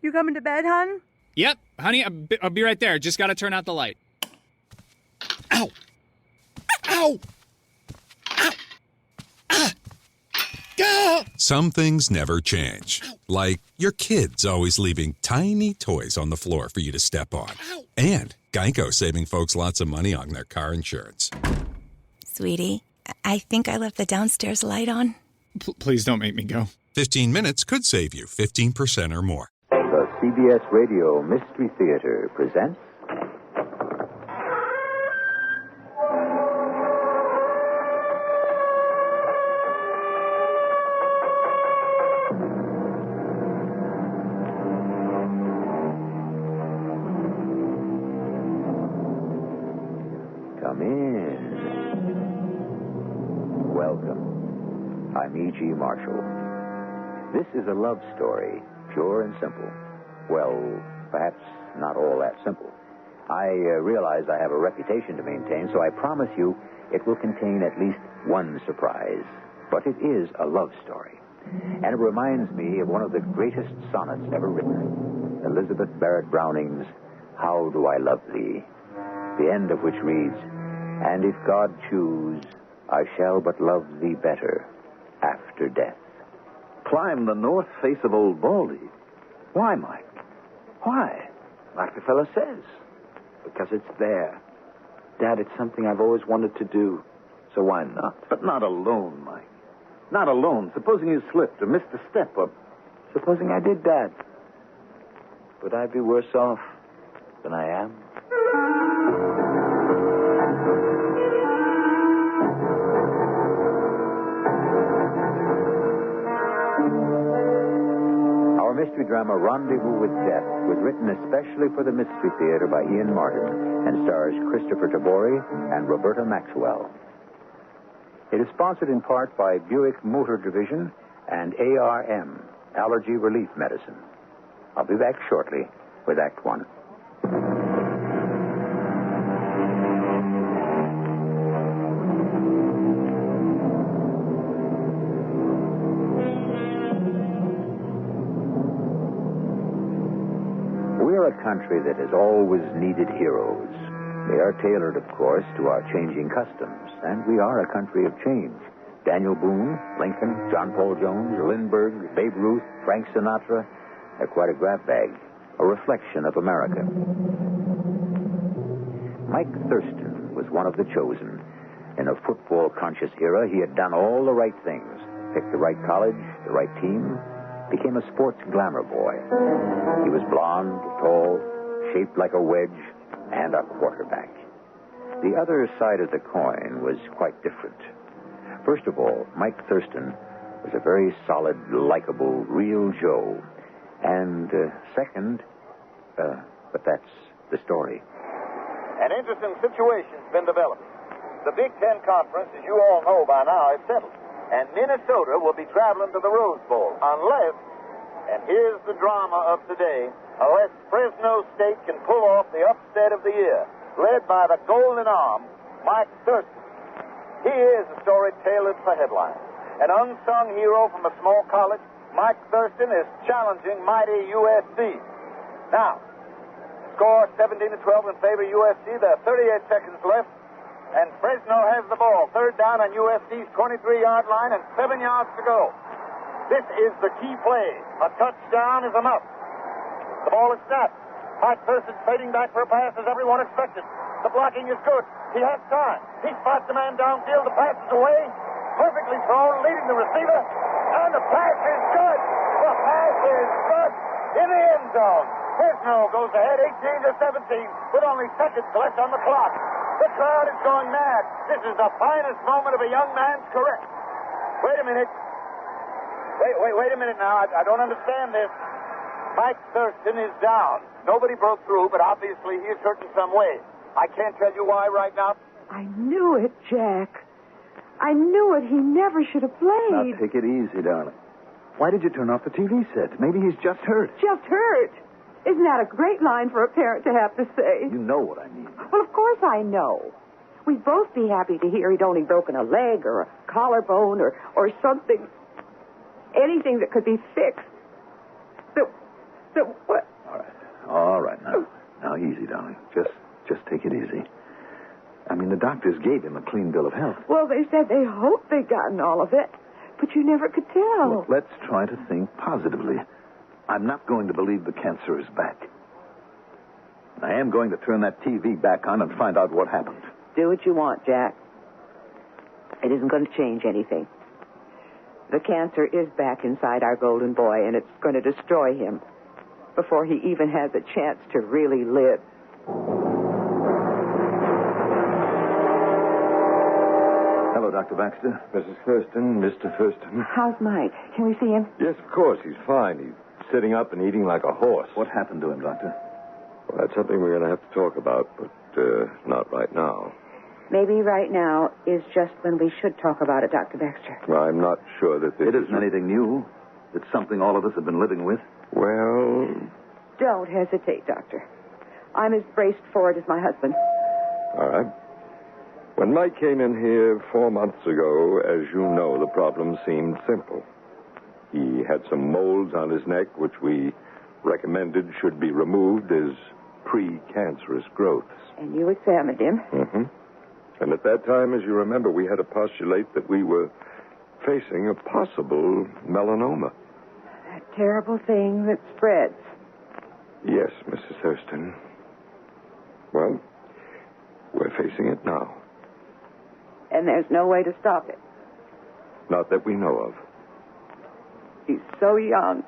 You coming to bed, hon? Yep, honey, I'll be right there. Just gotta turn out the light. Ow! Ow! Ow! Ah! Go! Some things never change. Like your kids always leaving tiny toys on the floor for you to step on. And Geico saving folks lots of money on their car insurance. Sweetie, I think I left the downstairs light on. Please don't make me go. 15 minutes could save you 15% or more. The CBS Radio Mystery Theater presents... Come in. Welcome. I'm E.G. Marshall. This is a love story, pure and simple. Well, perhaps not all that simple. I realize I have a reputation to maintain, so I promise you it will contain at least one surprise. But it is a love story. And it reminds me of one of the greatest sonnets ever written, Elizabeth Barrett Browning's How Do I Love Thee? The end of which reads, And if God choose, I shall but love thee better after death. Climb the north face of Old Baldy. Why, Mike? Why? Like the fellow says. Because it's there. Dad, it's something I've always wanted to do. So why not? But not alone, Mike. Not alone. Supposing you slipped or missed a step or... Supposing I did, Dad. Would I be worse off than I am? Our mystery drama, Rendezvous with Death, was written especially for the Mystery Theater by Ian Martin and stars Christopher Tabori and Roberta Maxwell. It is sponsored in part by Buick Motor Division and ARM, Allergy Relief Medicine. I'll be back shortly with Act One. We're a country that has always needed heroes. They are tailored, of course, to our changing customs, and we are a country of change. Daniel Boone, Lincoln, John Paul Jones, Lindbergh, Babe Ruth, Frank Sinatra, they're quite a grab bag, a reflection of America. Mike Thurston was one of the chosen. In a football-conscious era, he had done all the right things, picked the right college, the right team, became a sports glamour boy. He was blond, tall, shaped like a wedge, and a quarterback. The other side of the coin was quite different. First of all, Mike Thurston was a very solid, likable, real Joe. And second, but that's the story. An interesting situation's been developed. The Big Ten Conference, as you all know by now, is settled. And Minnesota will be traveling to the Rose Bowl unless, and here's the drama of today, unless Fresno State can pull off the upset of the year, led by the Golden Arm, Mike Thurston. He is a story tailored for headlines. An unsung hero from a small college, Mike Thurston is challenging mighty USC. Now, score 17-12 in favor of USC. There are 38 seconds left. And Fresno has the ball. Third down on USC's 23-yard line and 7 yards to go. This is the key play. A touchdown is enough. The ball is snapped. Mike Thurston's fading back for a pass as everyone expected. The blocking is good. He has time. He spots the man downfield. The pass is away. Perfectly thrown, leading the receiver. And the pass is good. The pass is good in the end zone. Fresno goes ahead 18-17 with only seconds left on the clock. The crowd is going mad. This is the finest moment of a young man's career. Wait a minute. Wait a minute now. I don't understand this. Mike Thurston is down. Nobody broke through, but obviously he is hurt in some way. I can't tell you why right now. I knew it, Jack. I knew it. He never should have played. Now, take it easy, darling. Why did you turn off the TV set? Maybe he's just hurt. Just hurt? Isn't that a great line for a parent to have to say? You know what I mean. Well, of course I know. We'd both be happy to hear he'd only broken a leg or a collarbone or something. Anything that could be fixed. So what? All right. Now, easy, darling. Just take it easy. I mean, the doctors gave him a clean bill of health. Well, they said they hoped they'd gotten all of it, but you never could tell. Look, let's try to think positively. I'm not going to believe the cancer is back. I am going to turn that TV back on and find out what happened. Do what you want, Jack. It isn't going to change anything. The cancer is back inside our golden boy, and it's going to destroy him before he even has a chance to really live. Hello, Dr. Baxter. Mrs. Thurston, Mr. Thurston. How's Mike? Can we see him? Yes, of course. He's fine. He's sitting up and eating like a horse. What happened to him, Doctor? Well, that's something we're going to have to talk about, but not right now. Maybe right now is just when we should talk about it, Dr. Baxter. Well, I'm not sure that this It isn't anything new. It's something all of us have been living with. Well... Don't hesitate, Doctor. I'm as braced for it as my husband. All right. When Mike came in here 4 months ago, as you know, the problem seemed simple. He had some moles on his neck, which we recommended should be removed as pre-cancerous growths. And you examined him. Mm-hmm. And at that time, as you remember, we had to postulate that we were facing a possible melanoma. That terrible thing that spreads. Yes, Mrs. Thurston. Well, we're facing it now. And there's no way to stop it. Not that we know of. He's so young.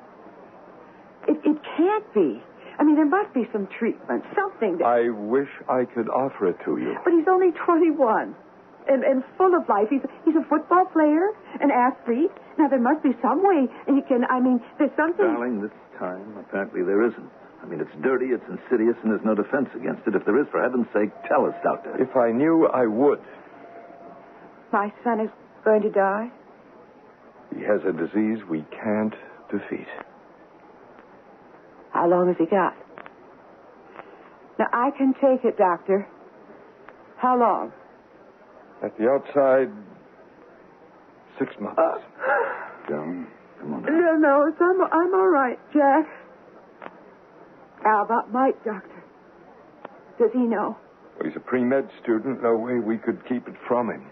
It can't be. I mean, there must be some treatment, something that... I wish I could offer it to you. But he's only 21 and full of life. He's a football player, an athlete. Now, there must be some way he can... I mean, there's something... Darling, this time, apparently there isn't. I mean, it's dirty, it's insidious, and there's no defense against it. If there is, for heaven's sake, tell us, Doctor. If I knew, I would. My son is going to die? He has a disease we can't defeat. How long has he got? Now, I can take it, Doctor. How long? At the outside, 6 months. Come on. No, I'm all right, Jack. How about Mike, Doctor? Does he know? Well, he's a pre-med student. No way we could keep it from him.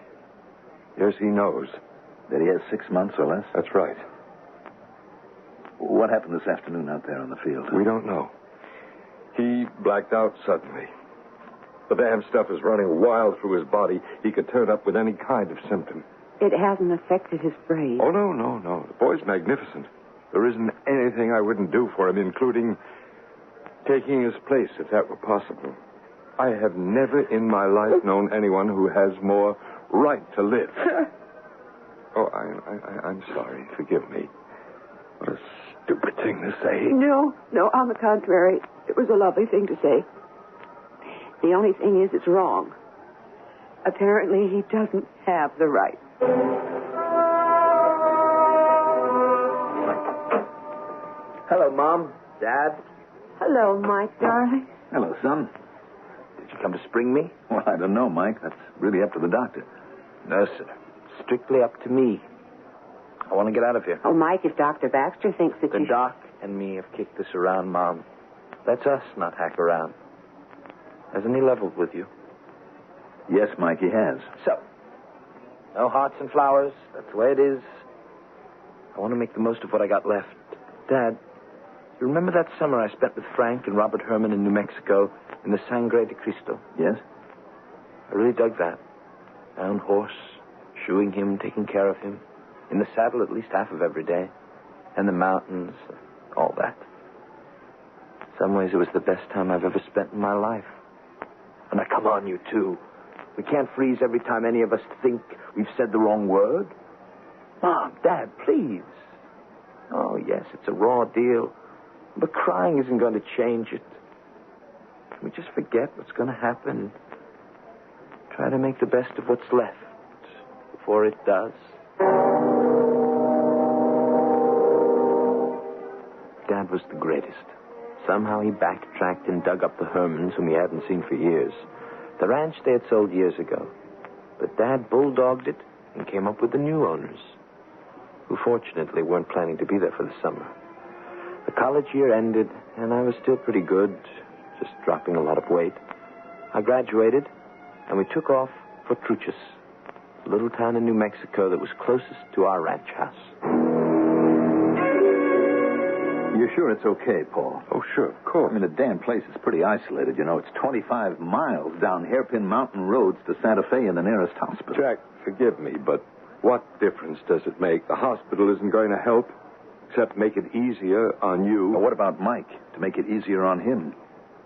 Yes, he knows. That he has 6 months or less? That's right. What happened this afternoon out there on the field? We don't know. He blacked out suddenly. The damn stuff is running wild through his body. He could turn up with any kind of symptom. It hasn't affected his brain. Oh, no. The boy's magnificent. There isn't anything I wouldn't do for him, including taking his place, if that were possible. I have never in my life known anyone who has more right to live. Oh, I'm sorry. Forgive me. What a stupid thing to say. No, on the contrary. It was a lovely thing to say. The only thing is, it's wrong. Apparently, he doesn't have the right. Hello, Mom. Dad. Hello, Mike, darling. Hello, son. Did you come to spring me? Well, I don't know, Mike. That's really up to the doctor. No, sir. Strictly up to me. I want to get out of here. Oh, Mike, if Dr. Baxter thinks that The doc and me have kicked this around, Mom. Let's us not hack around. Hasn't he leveled with you? Yes, Mike, he has. So, no hearts and flowers. That's the way it is. I want to make the most of what I got left. Dad, you remember that summer I spent with Frank and Robert Herman in New Mexico in the Sangre de Cristo? Yes? I really dug that. My own horse, shoeing him, taking care of him. In the saddle at least half of every day. And the mountains, all that. In some ways, it was the best time I've ever spent in my life. And now, come on, you two. We can't freeze every time any of us think we've said the wrong word. Mom, Dad, please. Oh, yes, it's a raw deal. But crying isn't going to change it. Can we just forget what's going to happen? Try to make the best of what's left before it does. Dad was the greatest. Somehow he backtracked and dug up the Hermans, whom he hadn't seen for years. The ranch they had sold years ago. But Dad bulldogged it and came up with the new owners, who fortunately weren't planning to be there for the summer. The college year ended, and I was still pretty good, just dropping a lot of weight. I graduated, and we took off for Truchas, a little town in New Mexico that was closest to our ranch house. You're sure it's okay, Paul? Oh, sure, of course. I mean, the damn place is pretty isolated, you know. It's 25 miles down hairpin mountain roads to Santa Fe and the nearest hospital. Jack, forgive me, but what difference does it make? The hospital isn't going to help, except make it easier on you. Well, what about Mike, to make it easier on him?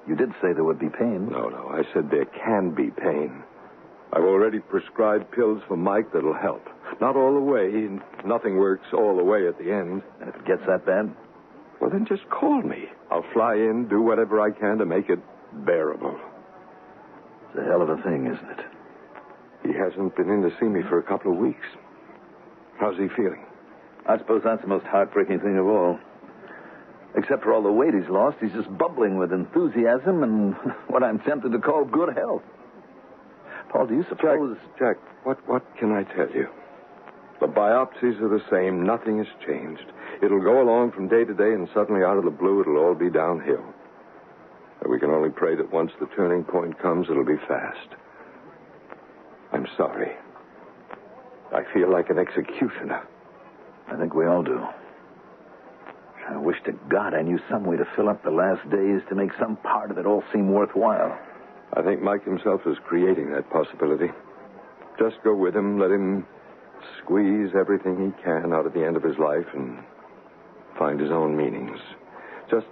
You did say there would be pain. No, I said there can be pain. I've already prescribed pills for Mike that'll help. Not all the way. Nothing works all the way at the end. And if it gets that bad? Well, then just call me. I'll fly in, do whatever I can to make it bearable. It's a hell of a thing, isn't it? He hasn't been in to see me for a couple of weeks. How's he feeling? I suppose that's the most heartbreaking thing of all. Except for all the weight he's lost, he's just bubbling with enthusiasm and what I'm tempted to call good health. Paul, do you suppose... Jack, what can I tell you? The biopsies are the same. Nothing has changed. It'll go along from day to day, and suddenly, out of the blue, it'll all be downhill. We can only pray that once the turning point comes, it'll be fast. I'm sorry. I feel like an executioner. I think we all do. I wish to God I knew some way to fill up the last days to make some part of it all seem worthwhile. I think Mike himself is creating that possibility. Just go with him, let him squeeze everything he can out of the end of his life and find his own meanings. Just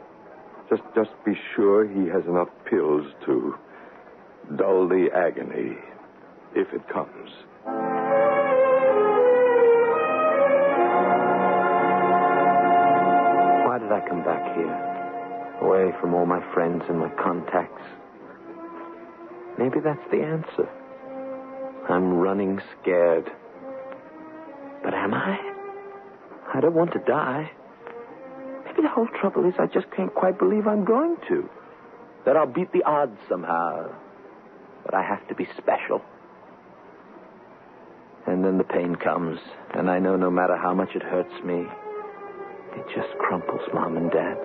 be sure he has enough pills to dull the agony if it comes. Why did I come back here? Away from all my friends and my contacts. Maybe that's the answer. I'm running scared. But am I? I don't want to die. Maybe the whole trouble is I just can't quite believe I'm going to. That I'll beat the odds somehow. But I have to be special. And then the pain comes, and I know no matter how much it hurts me, it just crumples Mom and Dad.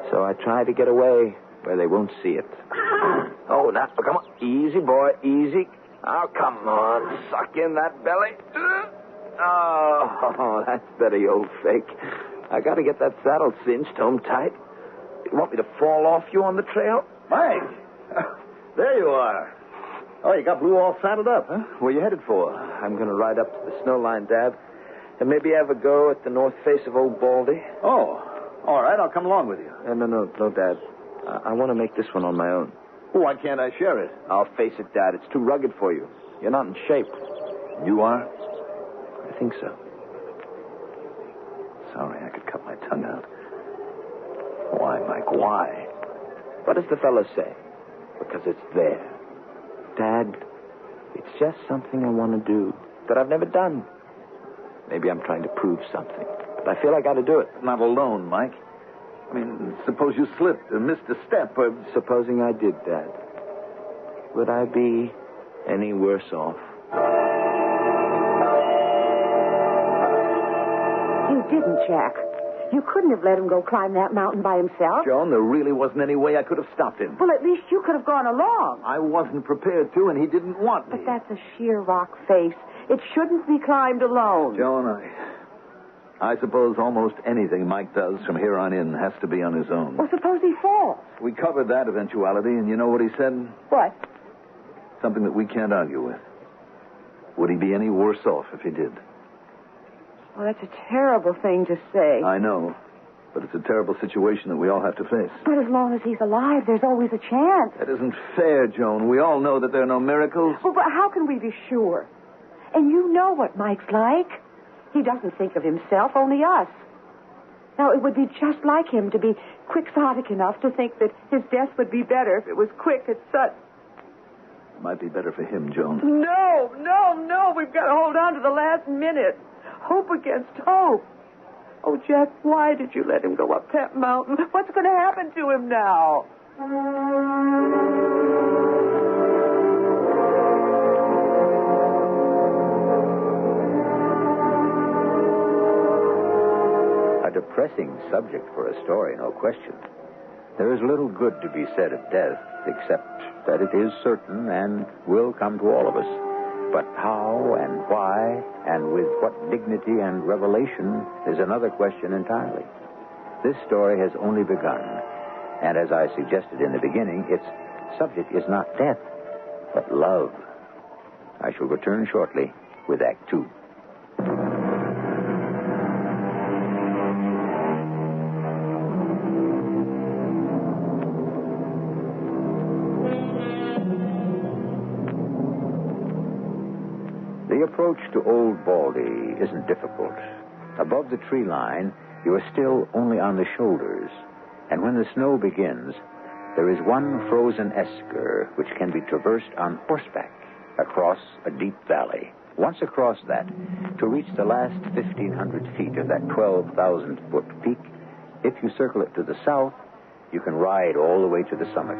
So I try to get away where they won't see it. Oh, now, come on. Easy, boy, easy. Oh, come on. Suck in that belly. Oh, that's better, you old fake. I got to get that saddle cinched home tight. You want me to fall off you on the trail? Mike! There you are. Oh, you got Blue all saddled up, huh? Where you headed for? I'm going to ride up to the snow line, Dad, and maybe have a go at the north face of Old Baldy. Oh, all right. I'll come along with you. No, Dad. I want to make this one on my own. Why can't I share it? I'll face it, Dad. It's too rugged for you. You're not in shape. You are? I think so. Sorry, I could cut my tongue out. Why, Mike, why? What does the fellow say? Because it's there. Dad, it's just something I want to do that I've never done. Maybe I'm trying to prove something, but I feel I got to do it. Not alone, Mike. I mean, suppose you slipped or missed a step or... Supposing I did, Dad. Would I be any worse off? You didn't, Jack. You couldn't have let him go climb that mountain by himself. Joan, there really wasn't any way I could have stopped him. Well, at least you could have gone along. I wasn't prepared to, and he didn't want me. But that's a sheer rock face. It shouldn't be climbed alone. Joan, I suppose almost anything Mike does from here on in has to be on his own. Well, suppose he falls. We covered that eventuality, and you know what he said? What? Something that we can't argue with. Would he be any worse off if he did? Well, that's a terrible thing to say. I know, but it's a terrible situation that we all have to face. But as long as he's alive, there's always a chance. That isn't fair, Joan. We all know that there are no miracles. Well, but how can we be sure? And you know what Mike's like. He doesn't think of himself, only us. Now, it would be just like him to be quixotic enough to think that his death would be better if it was quick at such... It might be better for him, Joan. No. We've got to hold on to the last minute. Hope against hope. Oh, Jack, why did you let him go up that mountain? What's going to happen to him now? depressing subject for a story, no question. There is little good to be said of death, except that it is certain and will come to all of us. But how and why and with what dignity and revelation is another question entirely. This story has only begun, and as I suggested in the beginning, its subject is not death, but love. I shall return shortly with Act Two. The approach to Old Baldy isn't difficult. Above the tree line, you are still only on the shoulders, and when the snow begins, there is one frozen esker which can be traversed on horseback across a deep valley. Once across that, to reach the last 1,500 feet of that 12,000-foot peak, if you circle it to the south, you can ride all the way to the summit.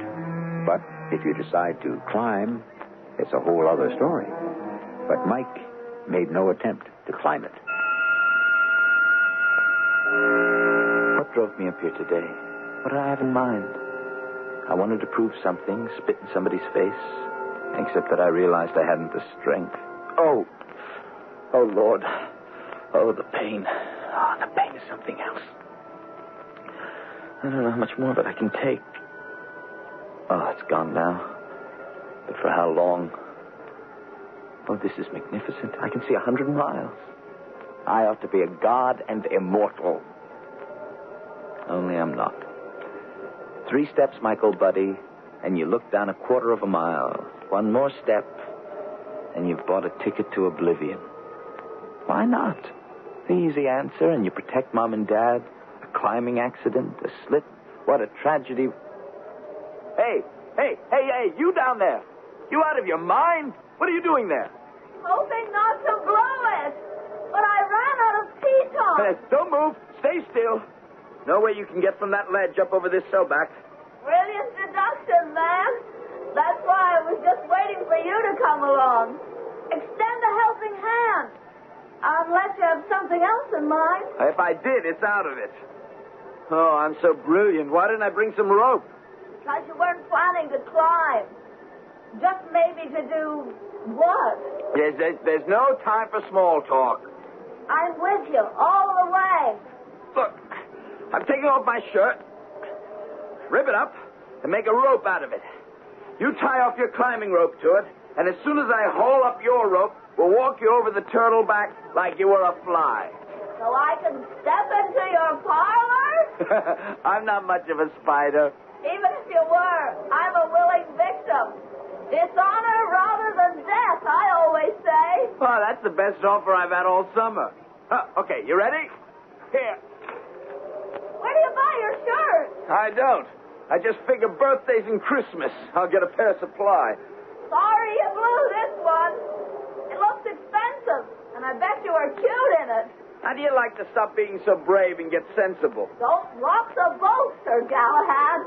But if you decide to climb, it's a whole other story. But Mike made no attempt to climb it. What drove me up here today? What did I have in mind? I wanted to prove something, spit in somebody's face, except that I realized I hadn't the strength. Oh, Lord. Oh, the pain. Oh, the pain is something else. I don't know how much more of it I can take. Oh, it's gone now. But for how long? Oh, this is magnificent. I can see 100 miles. I ought to be a god and immortal. Only I'm not. 3 steps, Michael, buddy, and you look down 1/4 of a mile. 1 more step, and you've bought a ticket to oblivion. Why not? The easy answer, and you protect Mom and Dad. A climbing accident, a slip. What a tragedy. Hey, you down there. You out of your mind? What are you doing there? Hoping not to blow it. But I ran out of Teton. Hey, don't move. Stay still. No way you can get from that ledge up over this sellback. Brilliant deduction, man. That's why I was just waiting for you to come along. Extend a helping hand. Unless you have something else in mind. If I did, it's out of it. Oh, I'm so brilliant. Why didn't I bring some rope? Because you weren't planning to climb. Just maybe to do what? There's no time for small talk. I'm with you all the way. Look, I'm taking off my shirt, rip it up, and make a rope out of it. You tie off your climbing rope to it, and as soon as I haul up your rope, we'll walk you over the turtle back like you were a fly. So I can step into your parlor? I'm not much of a spider. Even if you were, I'm a willing victim. Dishonor rather than death, I always say. Well, that's the best offer I've had all summer. Okay, you ready? Here. Where do you buy your shirt? I don't. I just figure birthdays and Christmas, I'll get a pair supply. Sorry you blew this one. It looks expensive, and I bet you are cute in it. How do you like to stop being so brave and get sensible? Don't rock the boat, Sir Galahad.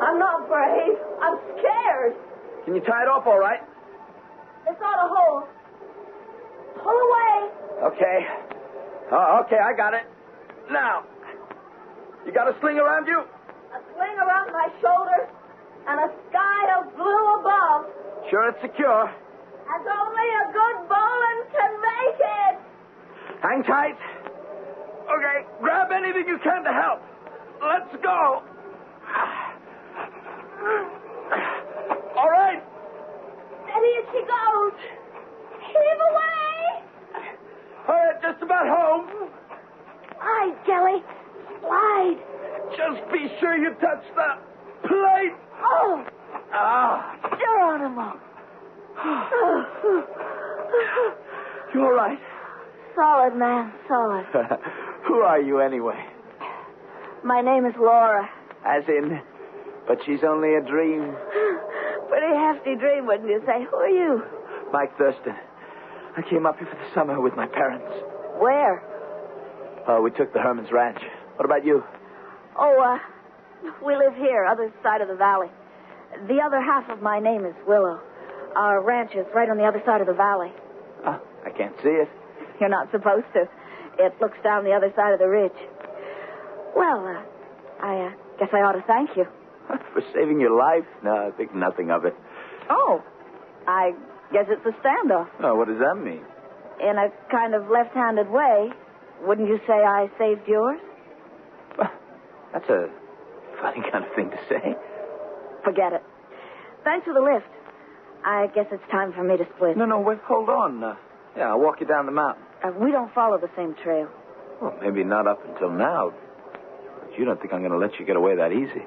I'm not brave. I'm scared. Can you tie it off all right? It's ought to hold. Pull away. Okay. Okay, I got it. Now, you got a sling around you? A sling around my shoulders and a sky of blue above. Sure it's secure. As only a good bowling can make it. Hang tight. Okay, grab anything you can to help. Let's go. All right. Steady as she goes. Heave away. All right, just about home. Slide, Kelly. Slide. Just be sure you touch the plate. Oh. Geronimo. You all right? Solid, man. Solid. Who are you, anyway? My name is Laura. As in, but she's only a dream. Pretty hefty dream, wouldn't you say? Who are you? Mike Thurston. I came up here for the summer with my parents. Where? Oh, we took the Herman's Ranch. What about you? Oh, we live here, other side of the valley. The other half of my name is Willow. Our ranch is right on the other side of the valley. Oh, I can't see it. You're not supposed to. It looks down the other side of the ridge. Well, I guess I ought to thank you. For saving your life? No, I think nothing of it. Oh, I guess it's a standoff. Oh, what does that mean? In a kind of left-handed way, wouldn't you say I saved yours? Well, that's a funny kind of thing to say. Forget it. Thanks for the lift. I guess it's time for me to split. No, wait, hold on. Yeah, I'll walk you down the mountain. We don't follow the same trail. Well, maybe not up until now. But you don't think I'm going to let you get away that easy.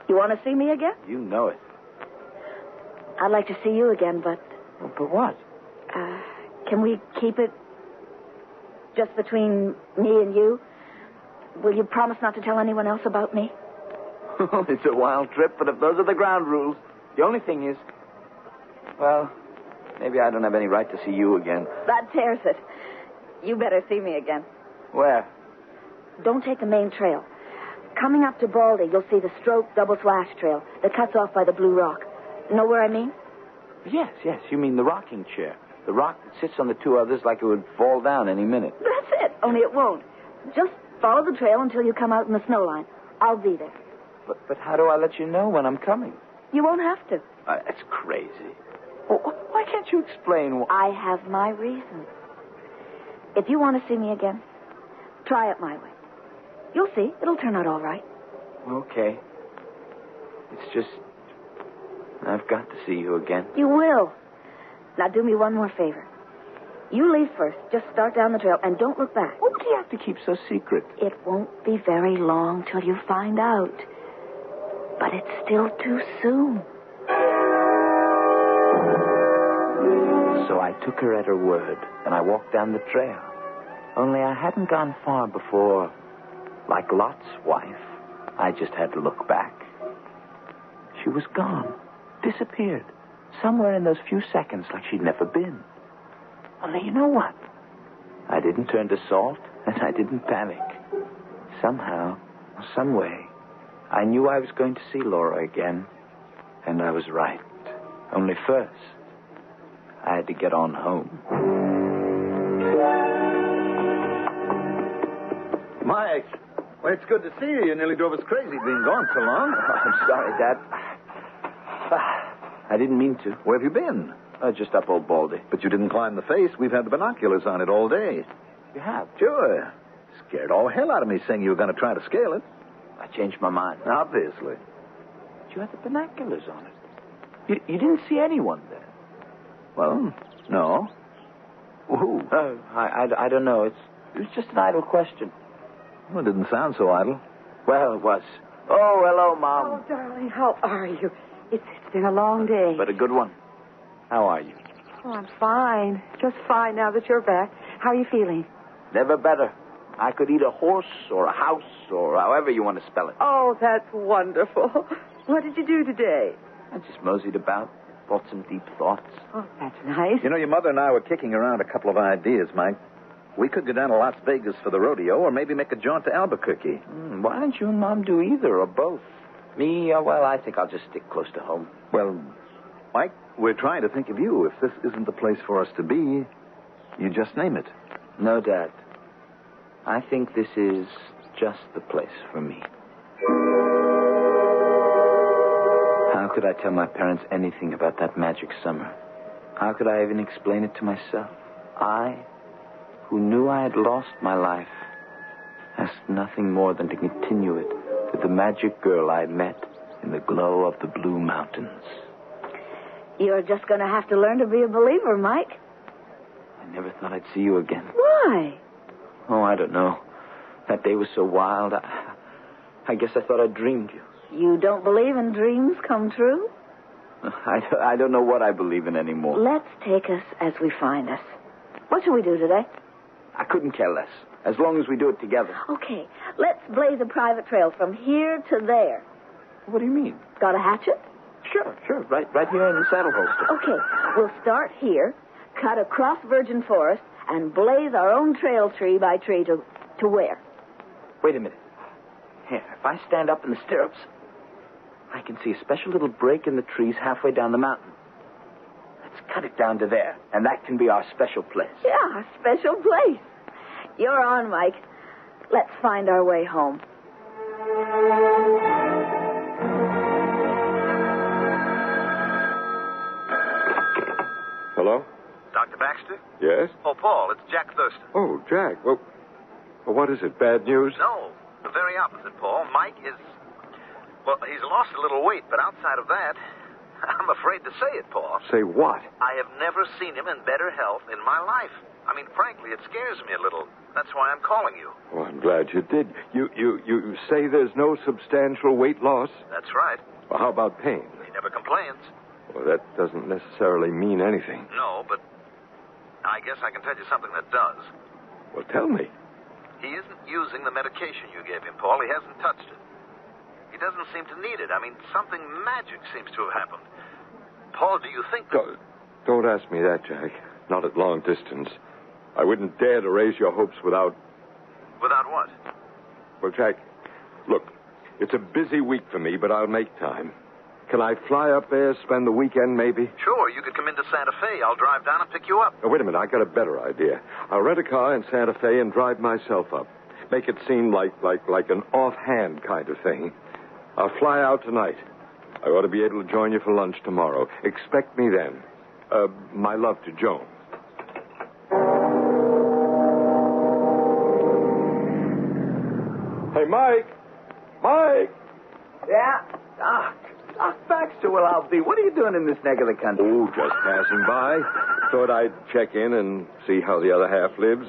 You want to see me again? You know it. I'd like to see you again, but... Well, but what? Can we keep it just between me and you? Will you promise not to tell anyone else about me? It's a wild trip, but if those are the ground rules, the only thing is... Well, maybe I don't have any right to see you again. That tears it. You better see me again. Where? Don't take the main trail. Coming up to Baldy, you'll see the stroke double slash trail that cuts off by the blue rock. Know where I mean? Yes. You mean the rocking chair. The rock that sits on the two others like it would fall down any minute. That's it, only it won't. Just follow the trail until you come out in the snow line. I'll be there. But how do I let you know when I'm coming? You won't have to. That's crazy. Well, why can't you explain why? I have my reasons. If you want to see me again, try it my way. You'll see. It'll turn out all right. Okay. It's just... I've got to see you again. You will. Now do me one more favor. You leave first. Just start down the trail and don't look back. What do you have to keep so secret? It won't be very long till you find out. But it's still too soon. So I took her at her word, and I walked down the trail. Only I hadn't gone far before, like Lot's wife, I just had to look back. She was gone, disappeared, somewhere in those few seconds like she'd never been. Only you know what? I didn't turn to salt, and I didn't panic. Somehow, some way, I knew I was going to see Laura again, and I was right. Only first, I had to get on home. Mike, well, it's good to see you. You nearly drove us crazy being gone so long. I'm sorry, Dad. I didn't mean to. Where have you been? Just up Old Baldy. But you didn't climb the face. We've had the binoculars on it all day. You have? Sure. Scared all hell out of me saying you were going to try to scale it. I changed my mind. Obviously. But you had the binoculars on it. You didn't see anyone there. Well, no. Who? I don't know. It was just an idle question. Well, it didn't sound so idle. Well, it was. Oh, hello, Mom. Oh, darling, how are you? It's been a long day. But a good one. How are you? Oh, I'm fine. Just fine now that you're back. How are you feeling? Never better. I could eat a horse or a house or however you want to spell it. Oh, that's wonderful. What did you do today? I just moseyed about, thought some deep thoughts. Oh, that's nice. You know, your mother and I were kicking around a couple of ideas, Mike. We could go down to Las Vegas for the rodeo or maybe make a jaunt to Albuquerque. Why don't you and Mom do either or both? Me, well, I think I'll just stick close to home. Well, Mike, we're trying to think of you. If this isn't the place for us to be, you just name it. No, Dad. I think this is just the place for me. How could I tell my parents anything about that magic summer? How could I even explain it to myself? I, who knew I had lost my life, asked nothing more than to continue it with the magic girl I had met in the glow of the Blue Mountains. You're just going to have to learn to be a believer, Mike. I never thought I'd see you again. Why? Oh, I don't know. That day was so wild. I guess I thought I dreamed you. You don't believe in dreams come true? I don't know what I believe in anymore. Let's take us as we find us. What shall we do today? I couldn't care less, as long as we do it together. Okay, let's blaze a private trail from here to there. What do you mean? Got a hatchet? Sure. Right here in the saddle holster. Okay, we'll start here, cut across virgin forest, and blaze our own trail tree by tree to where? Wait a minute. Here, if I stand up in the stirrups, I can see a special little break in the trees halfway down the mountain. Let's cut it down to there, and that can be our special place. Yeah, a special place. You're on, Mike. Let's find our way home. Hello? Dr. Baxter? Yes? Oh, Paul, it's Jack Thurston. Oh, Jack. Well, what is it? Bad news? No, the very opposite, Paul. Mike is... Well, he's lost a little weight, but outside of that, I'm afraid to say it, Paul. Say what? I have never seen him in better health in my life. I mean, frankly, it scares me a little. That's why I'm calling you. Well, I'm glad you did. You say there's no substantial weight loss? That's right. Well, how about pain? He never complains. Well, that doesn't necessarily mean anything. No, but I guess I can tell you something that does. Well, tell me. He isn't using the medication you gave him, Paul. He hasn't touched it. He doesn't seem to need it. I mean, something magic seems to have happened. Paul, do you think that... Don't ask me that, Jack. Not at long distance. I wouldn't dare to raise your hopes without... Without what? Well, Jack, look, it's a busy week for me, but I'll make time. Can I fly up there, spend the weekend, maybe? Sure, you could come into Santa Fe. I'll drive down and pick you up. Oh, wait a minute, I got a better idea. I'll rent a car in Santa Fe and drive myself up. Make it seem like an offhand kind of thing. I'll fly out tonight. I ought to be able to join you for lunch tomorrow. Expect me then. My love to Joan. Hey, Mike! Mike! Yeah? Doc Baxter, well, I'll be. What are you doing in this neck of the country? Oh, just passing by. Thought I'd check in and see how the other half lives.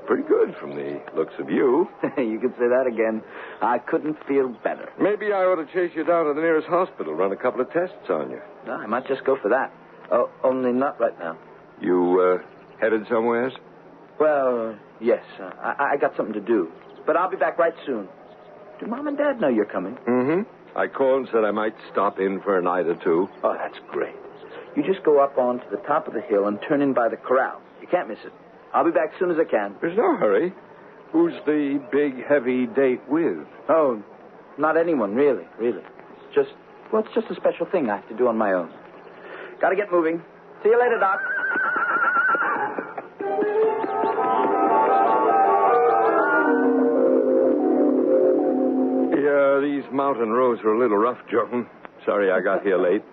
Pretty good from the looks of you. You could say that again. I couldn't feel better. Maybe I ought to chase you down to the nearest hospital, run a couple of tests on you. No, I might just go for that. Oh, only not right now. You, headed somewheres? Well, yes. I got something to do. But I'll be back right soon. Do Mom and Dad know you're coming? Mm-hmm. I called and said I might stop in for a night or two. Oh, that's great. You just go up onto the top of the hill and turn in by the corral. You can't miss it. I'll be back as soon as I can. There's no hurry. Who's the big, heavy date with? Oh, not anyone, really. It's just a special thing I have to do on my own. Gotta get moving. See you later, Doc. Yeah, these mountain roads are a little rough, Joan. Sorry I got here late.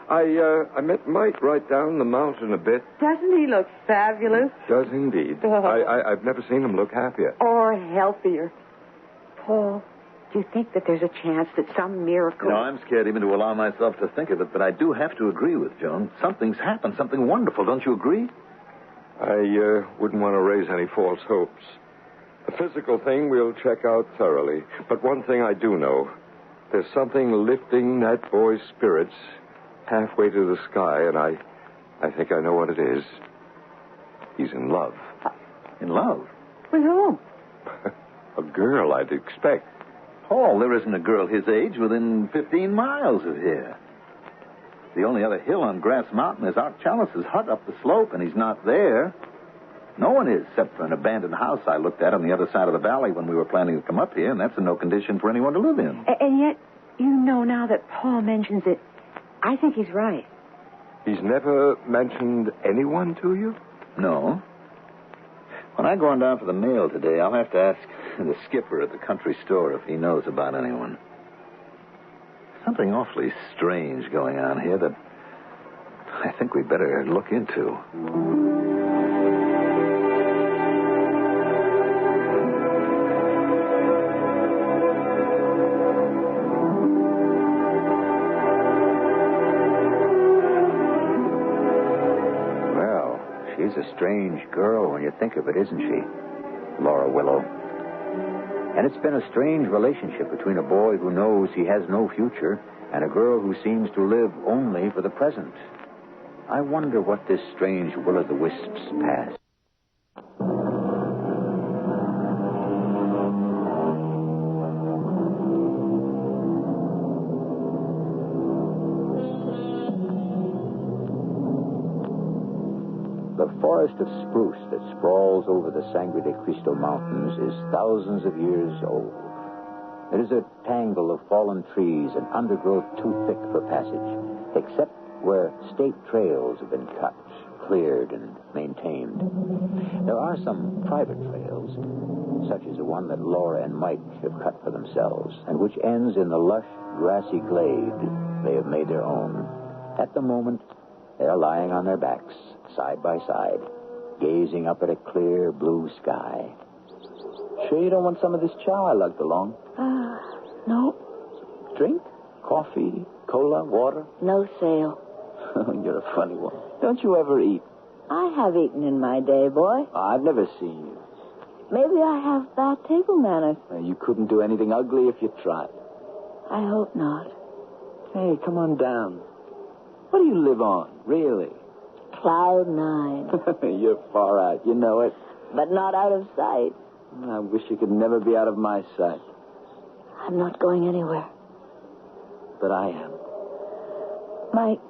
I met Mike right down the mountain a bit. Doesn't he look fabulous? Does indeed. I've never seen him look happier. Or healthier. Paul, do you think that there's a chance that some miracle... No, I'm scared even to allow myself to think of it, but I do have to agree with Joan. Something's happened, something wonderful. Don't you agree? I wouldn't want to raise any false hopes. The physical thing we'll check out thoroughly. But one thing I do know. There's something lifting that boy's spirits halfway to the sky, and I think I know what it is. He's in love. In love? With whom? A girl, I'd expect. Paul, there isn't a girl his age within 15 miles of here. The only other hill on Grass Mountain is Art Chalice's hut up the slope, and he's not there. No one is, except for an abandoned house I looked at on the other side of the valley when we were planning to come up here, and that's a no condition for anyone to live in. And yet, you know now that Paul mentions it, I think he's right. He's never mentioned anyone to you? No. When I go on down for the mail today, I'll have to ask the skipper at the country store if he knows about anyone. Something awfully strange going on here that I think we'd better look into. She's a strange girl when you think of it, isn't she? Laura Willow. And it's been a strange relationship between a boy who knows he has no future and a girl who seems to live only for the present. I wonder what this strange will-o'-the-wisp's past. The forest of spruce that sprawls over the Sangre de Cristo Mountains is thousands of years old. It is a tangle of fallen trees and undergrowth too thick for passage, except where state trails have been cut, cleared, and maintained. There are some private trails, such as the one that Laura and Mike have cut for themselves, and which ends in the lush, grassy glade they have made their own. At the moment, they are lying on their backs, side by side, gazing up at a clear blue sky. Sure you don't want some of this chow I lugged along? No. Drink? Coffee? Cola? Water? No sale. You're a funny one. Don't you ever eat? I have eaten in my day, boy. I've never seen you. Maybe I have bad table manners. You couldn't do anything ugly if you tried. I hope not. Hey, come on down. What do you live on, really? Cloud 9. You're far out, you know it. But not out of sight. I wish you could never be out of my sight. I'm not going anywhere. But I am. Mike,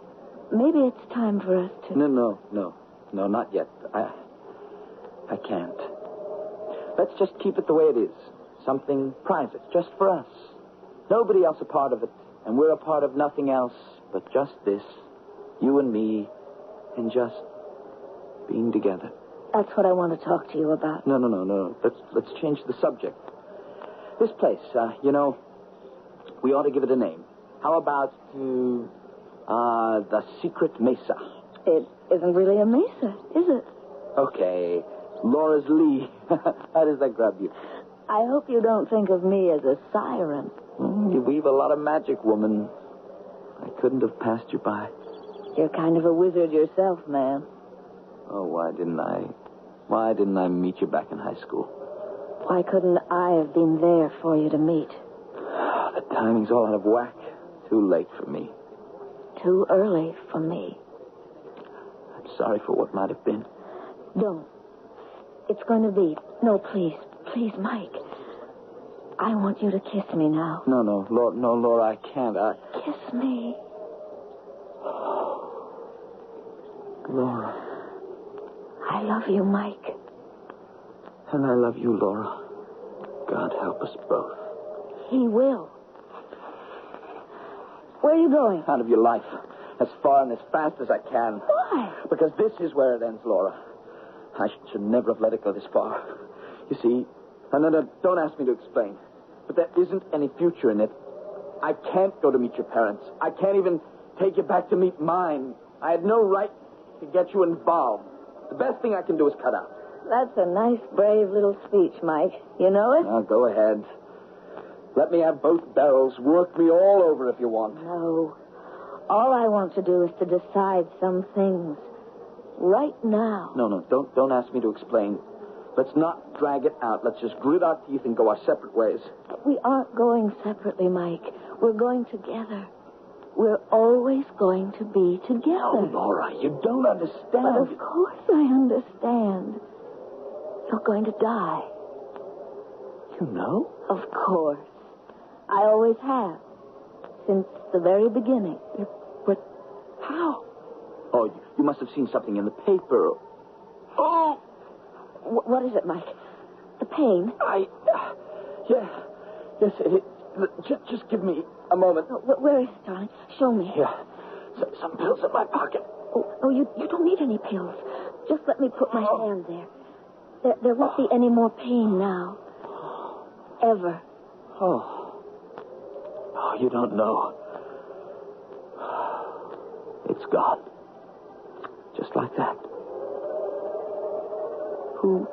maybe it's time for us to... No, not yet. I can't. Let's just keep it the way it is. Something private, just for us. Nobody else a part of it, and we're a part of nothing else but just this. You and me, and just being together. That's what I want to talk to you about. No. Let's change the subject. This place, we ought to give it a name. How about the Secret Mesa? It isn't really a mesa, is it? Okay. Laura's Lee. How does that grab you? I hope you don't think of me as a siren. You weave a lot of magic, woman. I couldn't have passed you by. You're kind of a wizard yourself, man. Oh, why didn't I meet you back in high school? Why couldn't I have been there for you to meet? The timing's all out of whack. Too late for me. Too early for me. I'm sorry for what might have been. Don't. It's going to be... No, please. Please, Mike. I want you to kiss me now. No, Laura, I can't. Kiss me. Laura. I love you, Mike. And I love you, Laura. God help us both. He will. Where are you going? Out of your life. As far and as fast as I can. Why? Because this is where it ends, Laura. I should never have let it go this far. You see, no, don't ask me to explain. But there isn't any future in it. I can't go to meet your parents. I can't even take you back to meet mine. I had no right to get you involved. The best thing I can do is cut out. That's a nice, brave little speech, Mike. You know it? Now, go ahead. Let me have both barrels. Work me all over if you want. No. All I want to do is to decide some things. Right now. No, don't ask me to explain. Let's not drag it out. Let's just grit our teeth and go our separate ways. We aren't going separately, Mike. We're going together. We're always going to be together. No, Laura, you don't understand. But of course I understand. You're going to die. You know? Of course. I always have. Since the very beginning. But how? Oh, you must have seen something in the paper. Oh! What is it, Mike? The pain? Yes, it. Just give me a moment. Where is it, darling? Show me. Here. Some pills in my pocket. Oh, you don't need any pills. Just let me put my hand there. There won't be any more pain now. Ever. Oh, you don't know. It's gone. Just like that. Who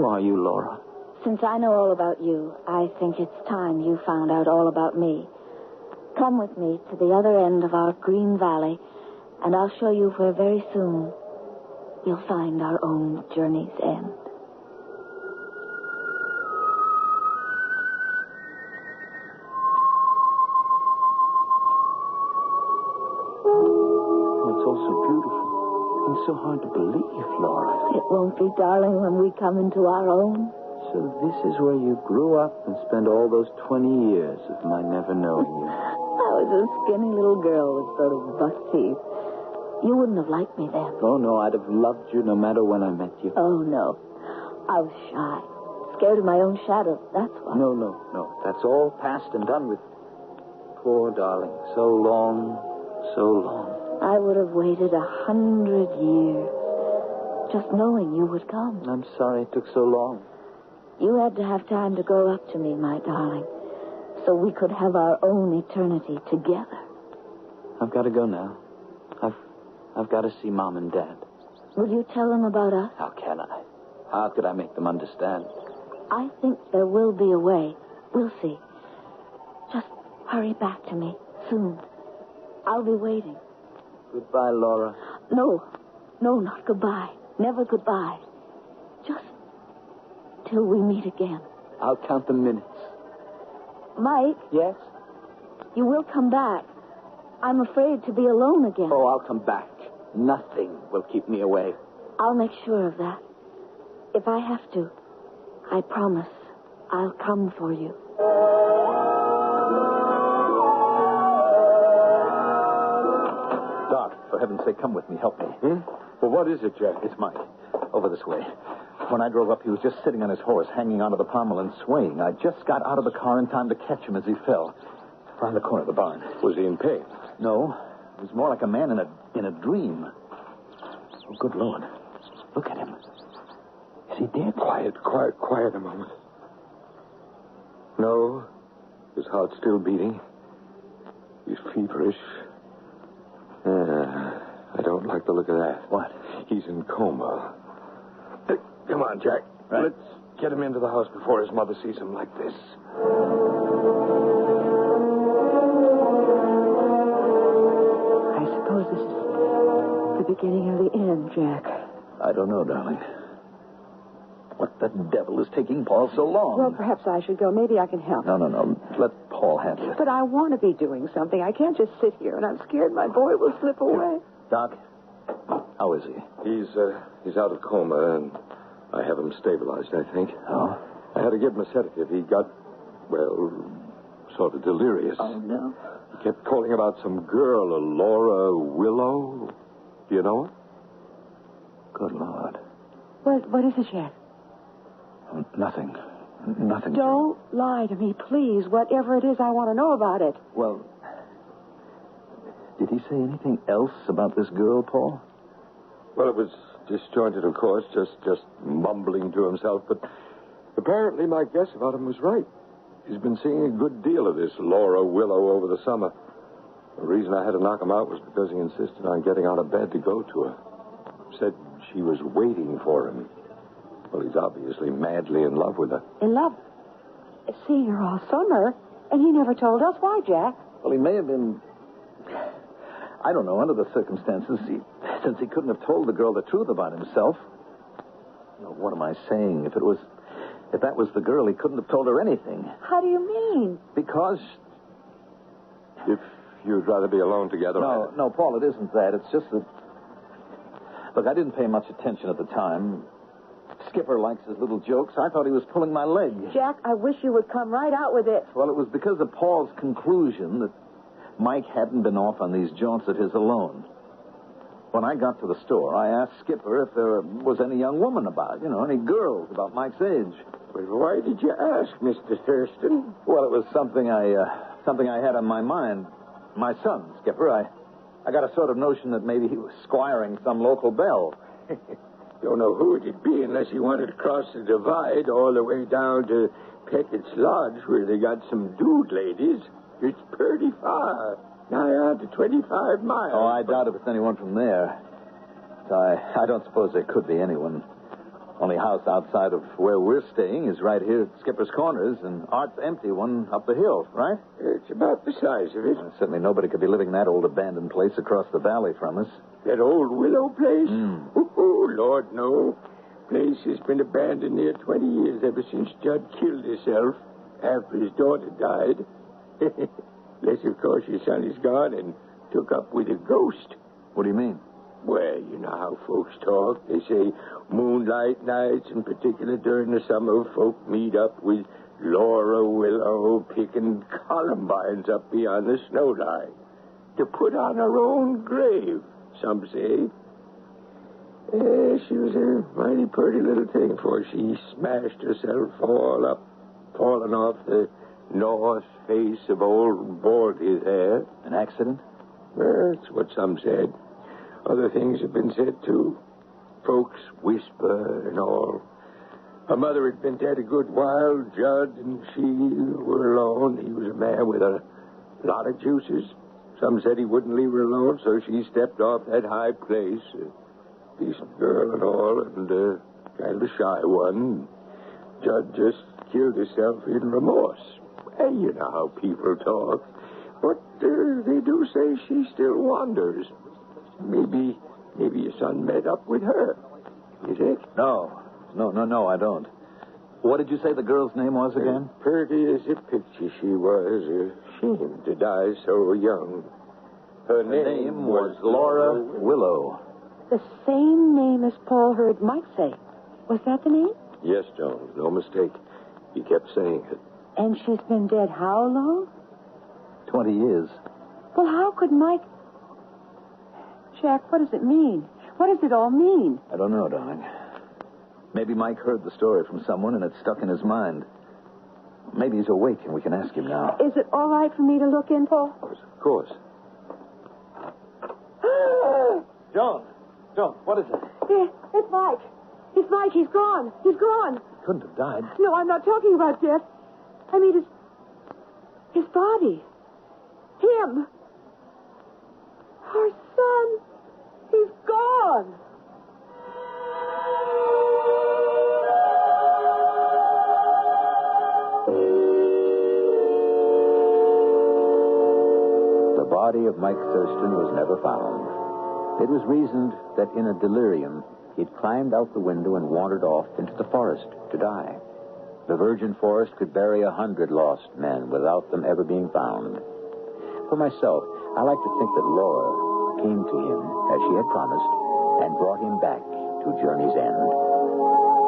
are you, Laura? Since I know all about you, I think it's time you found out all about me. Come with me to the other end of our green valley, and I'll show you where very soon we'll find our own journey's end. It's all so beautiful and so hard to believe, Laura. It won't be, darling, when we come into our own. So this is where you grew up and spent all those 20 years of my never knowing you. I was a skinny little girl with sort of buck teeth. You wouldn't have liked me then. Oh, no, I'd have loved you no matter when I met you. Oh, no. I was shy. Scared of my own shadow, that's why. No. That's all past and done with. Poor darling. So long. I would have waited 100 years just knowing you would come. I'm sorry it took so long. You had to have time to grow up to me, my darling, so we could have our own eternity together. I've got to go now. I've got to see Mom and Dad. Will you tell them about us? How can I? How could I make them understand? I think there will be a way. We'll see. Just hurry back to me soon. I'll be waiting. Goodbye, Laura. No, not goodbye. Never goodbye. Just till we meet again. I'll count the minutes. Mike? Yes? You will come back. I'm afraid to be alone again. Oh, I'll come back. Nothing will keep me away. I'll make sure of that. If I have to, I promise I'll come for you. Doc, for heaven's sake, come with me. Help me. Well, what is it, Jack? It's Mike. Over this way. When I drove up, he was just sitting on his horse, hanging onto the pommel and swaying. I just got out of the car in time to catch him as he fell. Around the corner of the barn. Was he in pain? No. It was more like a man in a dream. Oh, good Lord. Look at him. Is he dead? Quiet a moment. No. His heart's still beating. He's feverish. I don't like the look of that. What? He's in coma. Hey, come on, Jack. Right. Let's get him into the house before his mother sees him like this. I suppose this is the beginning of the end, Jack. I don't know, darling. What the devil is taking Paul so long? Well, perhaps I should go. Maybe I can help. No. Let Paul handle it. But I want to be doing something. I can't just sit here, and I'm scared my boy will slip away. Doc, how is he? He's out of coma, and I have him stabilized, I think. Oh? I had to give him a sedative. He got, well, sort of delirious. Oh, no. He kept calling about some girl, a Laura Willow. Do you know her? Good Lord. What is it, Jack? Nothing. Don't lie to me, please. Whatever it is, I want to know about it. Well, did he say anything else about this girl, Paul? Well, it was disjointed, of course, just mumbling to himself. But apparently my guess about him was right. He's been seeing a good deal of this Laura Willow over the summer. The reason I had to knock him out was because he insisted on getting out of bed to go to her. Said she was waiting for him. Well, he's obviously madly in love with her. In love? Seeing her all summer, and he never told us. Why, Jack? Well, he may have been... I don't know, under the circumstances, since he couldn't have told the girl the truth about himself. Well, what am I saying? If that was the girl, he couldn't have told her anything. How do you mean? Because... If you'd rather be alone together... No, Paul, it isn't that. It's just that... Look, I didn't pay much attention at the time. Skipper likes his little jokes. I thought he was pulling my leg. Jack, I wish you would come right out with it. Well, it was because of Paul's conclusion that Mike hadn't been off on these jaunts of his alone. When I got to the store, I asked Skipper if there was any young woman about, any girls about Mike's age. Well, why did you ask, Mr. Thurston? Well, it was something I had on my mind. My son, Skipper. I got a sort of notion that maybe he was squiring some local belle. Don't know who it'd be unless he wanted to cross the divide all the way down to Peckett's Lodge, where they got some dude ladies. It's pretty far. Nigh on to 25 miles. Oh, I doubt if it's anyone from there. I don't suppose there could be anyone. Only house outside of where we're staying is right here at Skipper's Corners, and Art's empty one up the hill, right? It's about the size of it. Well, certainly nobody could be living in that old abandoned place across the valley from us. That old Willow place? Oh, Lord, no. Place has been abandoned near 20 years, ever since Judd killed himself after his daughter died. Unless, of course, your son is gone and took up with a ghost. What do you mean? Well, you know how folks talk. They say moonlight nights, in particular during the summer, folk meet up with Laura Willow picking columbines up beyond the snow line to put on her own grave, some say. She was a mighty pretty little thing, for she smashed herself all up, falling off the north face of old Baldy's hair. An accident? Well, that's what some said. Other things have been said, too. Folks whisper and all. Her mother had been dead a good while. Judd and she were alone. He was a man with a lot of juices. Some said he wouldn't leave her alone, so she stepped off that high place. A decent girl and all, and kind of a shy one. Judd just killed herself in remorse. Well, you know how people talk. But they do say she still wanders. Maybe your son met up with her. Is it? No, I don't. What did you say the girl's name was again? Pretty as a picture she was. Ashamed to die so young. Her name was Laura Willow. The same name as Paul heard Mike say. Was that the name? Yes, Jones, no mistake. He kept saying it. And she's been dead how long? 20 years. Well, how could Mike... Jack, what does it mean? What does it all mean? I don't know, darling. Maybe Mike heard the story from someone and it stuck in his mind. Maybe he's awake and we can ask him now. Is it all right for me to look in, Paul? Of course. John, what is it? It's Mike. It's Mike. He's gone. He's gone. He couldn't have died. No, I'm not talking about death. I mean, his body. Him. Our son. He's gone. The body of Mike Thurston was never found. It was reasoned that in a delirium, he'd climbed out the window and wandered off into the forest to die. The virgin forest could bury 100 lost men without them ever being found. For myself, I like to think that Laura came to him as she had promised and brought him back to Journey's End.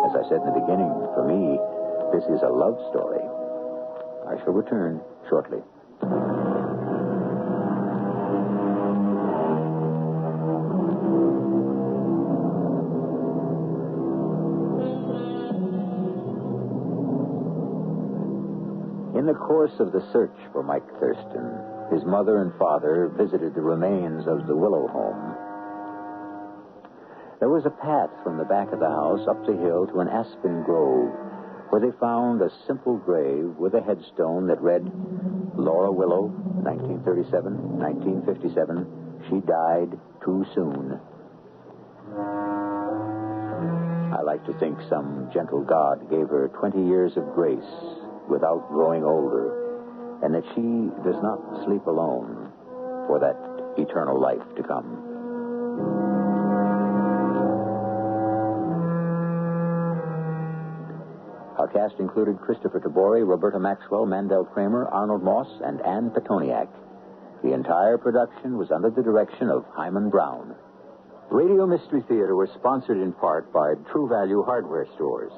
As I said in the beginning, for me, this is a love story. I shall return shortly. In the course of the search for Mike Thurston, his mother and father visited the remains of the Willow home. There was a path from the back of the house up the hill to an aspen grove, where they found a simple grave with a headstone that read, Laura Willow, 1937-1957. She died too soon. I like to think some gentle God gave her 20 years of grace without growing older, and that she does not sleep alone for that eternal life to come. Our cast included Christopher Tabori, Roberta Maxwell, Mandel Kramer, Arnold Moss, and Ann Petoniak. The entire production was under the direction of Hyman Brown. Radio Mystery Theater was sponsored in part by True Value Hardware Stores.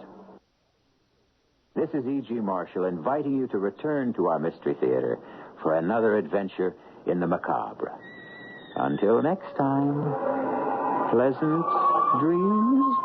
This is E.G. Marshall inviting you to return to our Mystery Theater for another adventure in the macabre. Until next time, pleasant dreams.